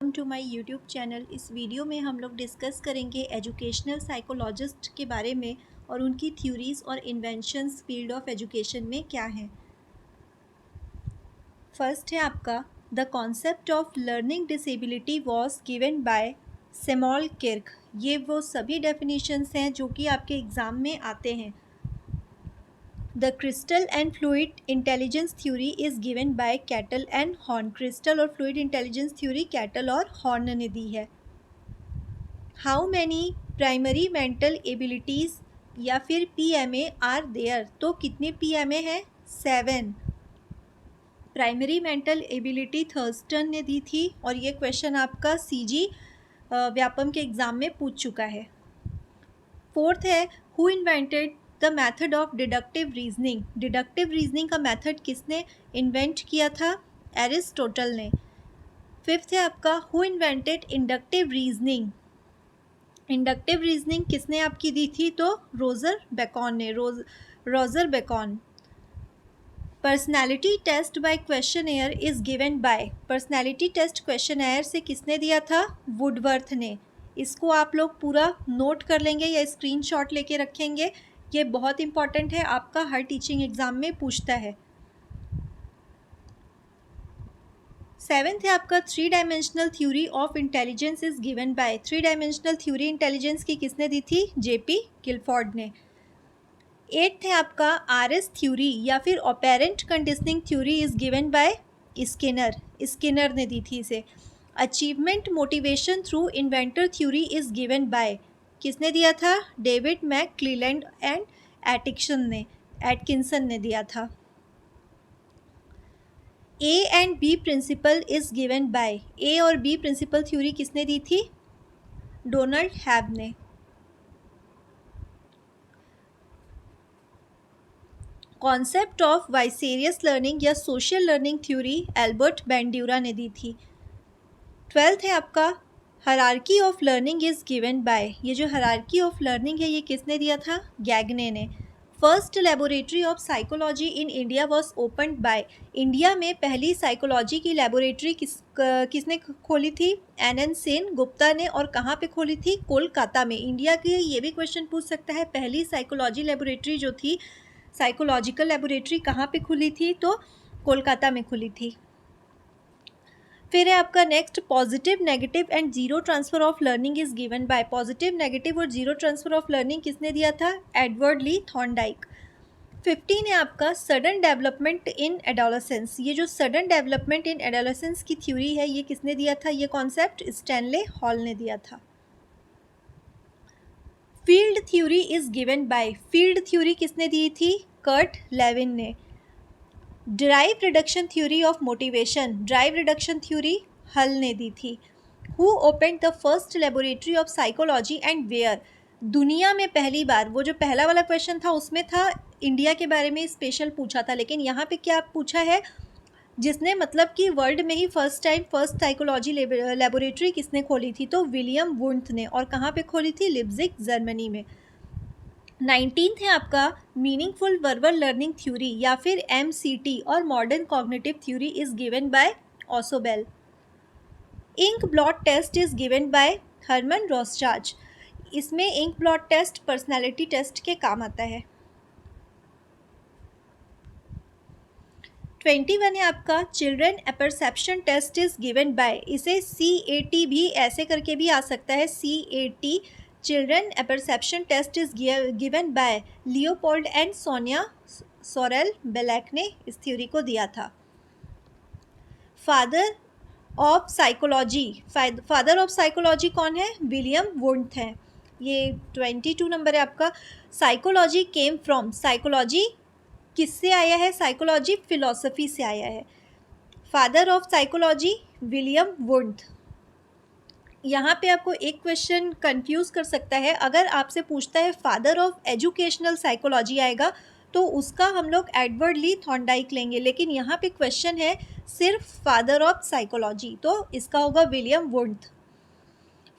Welcome to my YouTube channel. इस वीडियो में हम लोग डिस्कस करेंगे एजुकेशनल साइकोलॉजिस्ट के बारे में और उनकी थ्योरीज और इन्वेंशंस फील्ड ऑफ एजुकेशन में क्या हैं। फर्स्ट है आपका the concept of learning disability was given by Samuel Kirk. ये वो सभी डेफिनेशंस हैं जो कि आपके एग्ज़ाम में आते हैं। The crystal and fluid intelligence theory is given by cattle and horn. Crystal और फ्लूइड इंटेलिजेंस थ्योरी कैटल और हॉर्न ने दी है। How many primary mental abilities या फिर PMA आर देयर, तो कितने PMA हैं? 7। प्राइमरी मेंटल एबिलिटी थर्स्टन ने दी थी और ये क्वेश्चन आपका CG व्यापम के एग्ज़ाम में पूछ चुका है। फोर्थ है who invented the method of deductive reasoning. Deductive reasoning का मेथड किसने इन्वेंट किया था? एरिस्टोटल ने। फिफ्थ है आपका who invented inductive reasoning. Inductive reasoning किसने आपकी दी थी? तो रोजर बेकॉन ने। Roger Bacon. Personality test by questionnaire is given by. Personality test questionnaire से किसने दिया था? वुडवर्थ ने। इसको आप लोग पूरा नोट कर लेंगे या स्क्रीनशॉट लेके रखेंगे, ये बहुत इंपॉर्टेंट है, आपका हर टीचिंग एग्जाम में पूछता है। सेवेंथ है आपका three dimensional theory of intelligence is given bye. Three dimensional theory intelligence की किसने दी थी? JP गिलफोर्ड ने। एट्थ है आपका RS थ्योरी या फिर operant conditioning theory is given by Skinner. Skinner ने दी थी इसे। Achievement motivation through inventor theory is given by. किसने दिया था? David McClelland and Atkinson ने दिया था। A and B principle is given by. A और B प्रिंसिपल थ्योरी किसने दी थी? डोनाल्ड हैब ने। कॉन्सेप्ट ऑफ वाइसेरियस लर्निंग या social learning theory Albert Bandura ने दी थी। ट्वेल्थ है आपका hierarchy of learning is given by. ये जो हायरार्की ऑफ लर्निंग है ये किसने दिया था? गैगने ने। First laboratory of psychology in India was opened by. India में पहली साइकोलॉजी की लेबोरेटरी किसने खोली थी? NN सेन गुप्ता ने। और कहाँ पे खोली थी? कोलकाता में। इंडिया के ये भी क्वेश्चन पूछ सकता है, पहली साइकोलॉजी लेबोरेटरी जो थी, साइकोलॉजिकल लेबोरेटरी कहाँ पे खुली थी? तो कोलकाता में खुली थी। फिर है आपका next positive negative and zero transfer of learning is given bye. Positive negative और जीरो ट्रांसफर ऑफ लर्निंग किसने दिया था? एडवर्ड ली थॉर्नडाइक। 15 है आपका सडन डेवलपमेंट इन एडोलेसेंस। ये जो सडन डेवलपमेंट इन एडोलेसेंस की थ्योरी है ये किसने दिया था? ये कॉन्सेप्ट स्टैनले हॉल ने दिया था। Field theory is given by. Field theory किसने दी थी? कर्ट लेविन ने। Drive reduction theory of motivation. Drive reduction theory Hull ने दी थी। Who open the first laboratory of psychology and where. दुनिया में पहली बार, वो जो पहला वाला क्वेश्चन था उसमें था इंडिया के बारे में स्पेशल पूछा था, लेकिन यहाँ पे क्या पूछा है? जिसने मतलब कि वर्ल्ड में ही first time first psychology laboratory किसने खोली थी? तो विलियम वुंथ ने। और कहाँ पे खोली थी? लिप्जिग जर्मनी में। 19th है आपका मीनिंगफुल वर्बल लर्निंग थ्योरी या फिर MCT और modern cognitive theory is given by Ausubel. Ink blot test is given by Hermann Rorschach. इसमें ink blot test personality test के काम आता है। 21 है आपका children apperception test is given by. इसे CAT भी ऐसे करके भी आ सकता है, CAT children apperception test is given by Leopold and Sonia Sorel Bellak ने इस थ्योरी को दिया था। Father of psychology. Father of psychology कौन है? विलियम वुंथ है। ये 22 नंबर है आपका। Psychology came from. साइकोलॉजी किससे आया है? साइकोलॉजी फिलॉसफी से आया है। Father of psychology William Wundt. यहाँ पे आपको एक क्वेश्चन कंफ्यूज कर सकता है, अगर आपसे पूछता है फादर ऑफ एजुकेशनल साइकोलॉजी आएगा तो उसका हम लोग एडवर्ड ली थॉर्नडाइक लेंगे, लेकिन यहाँ पे क्वेश्चन है सिर्फ फादर ऑफ साइकोलॉजी, तो इसका होगा William Wundt.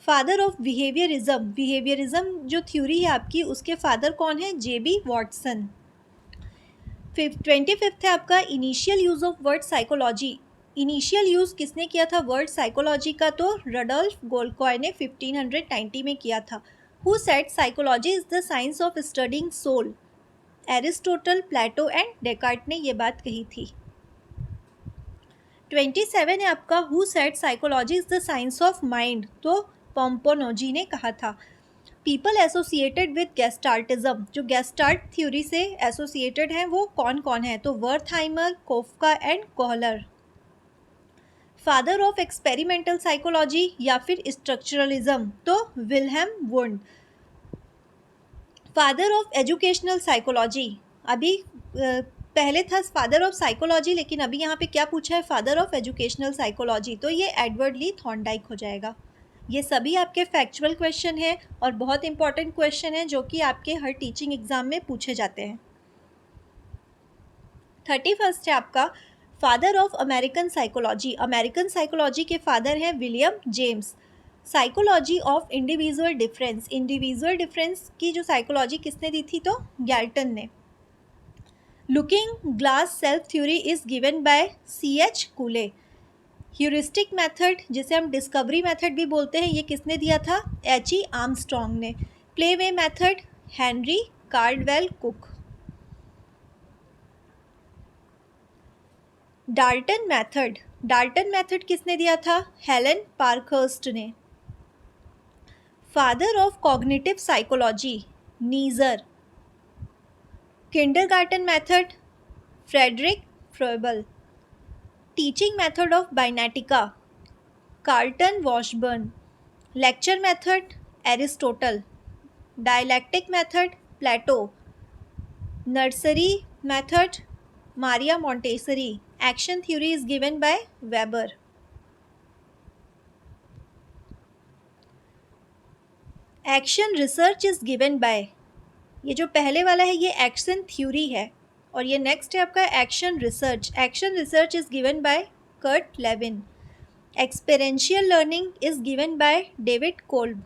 Father of behaviourism. Behaviourism जो थ्योरी है आपकी उसके फादर कौन है? JB Watson. 25th है आपका initial use of word psychology. Initial use किसने किया था वर्ड साइकोलॉजी का? तो रडोल्फ गोल्कोय ने 1590 में किया था। Who said psychology is the science of studying soul? Aristotle, Plato and Descartes ने ये बात कही थी। 27 है आपका, who said psychology is the science of mind? तो पोम्पोनोजी ने कहा था। पीपल एसोसिएटेड विद गेस्टाल्टिज्म, जो गेस्टाल्ट थ्योरी से एसोसिएटेड हैं वो कौन कौन है? तो Wertheimer, Koffka and Kohler. Father of experimental psychology या फिर स्ट्रक्चरलिज्म? तो Wilhelm Wundt. Father of educational psychology, अभी पहले था फादर ऑफ साइकोलॉजी, लेकिन अभी यहाँ पे क्या पूछा है? फादर ऑफ एजुकेशनल साइकोलॉजी, तो ये एडवर्ड ली थॉर्नडाइक हो जाएगा। ये सभी आपके फैक्चुअल क्वेश्चन है और बहुत इंपॉर्टेंट क्वेश्चन है जो कि आपके हर टीचिंग एग्जाम में पूछे जाते हैं। 31 है आपका, father of American psychology. American psychology के फादर हैं William James. Psychology of individual difference, individual difference की जो साइकोलॉजी किसने दी थी? तो गैल्टन ने। Looking glass self theory is given bye C.H. कूले। Heuristic method, जिसे हम डिस्कवरी मेथड भी बोलते हैं, ये किसने दिया था? H.E. आर्मस्ट्रॉन्ग ने। Play way method, Henry Caldwell Cook. Dalton method, Dalton method किसने दिया था? हेलन पार्कहर्स्ट ने। Father of cognitive psychology, Neisser. Kindergarten method, Friedrich Froebel. Teaching method of Winnetka, Carleton Washburne. Lecture method, Aristotle. Dialectic method, Plato. Nursery method, Maria Montessori. Action theory is given by Weber. Action research is given by, ये जो पहले वाला है ये action theory है और ये next है आपका action research. Action research is given by Kurt Lewin. Experiential learning is given by David Kolb.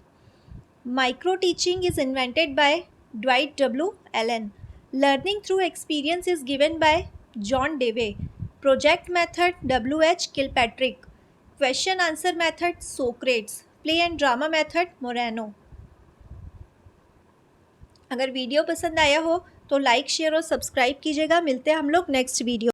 Micro teaching is invented by Dwight W Allen. Learning through experience is given by John Dewey. Project method, W.H. Kilpatrick. Question answer method, Socrates. Play and drama method, Moreno. अगर video पसंद आया हो तो like, share और subscribe कीजिएगा। मिलते हैं हम लोग नेक्स्ट वीडियो।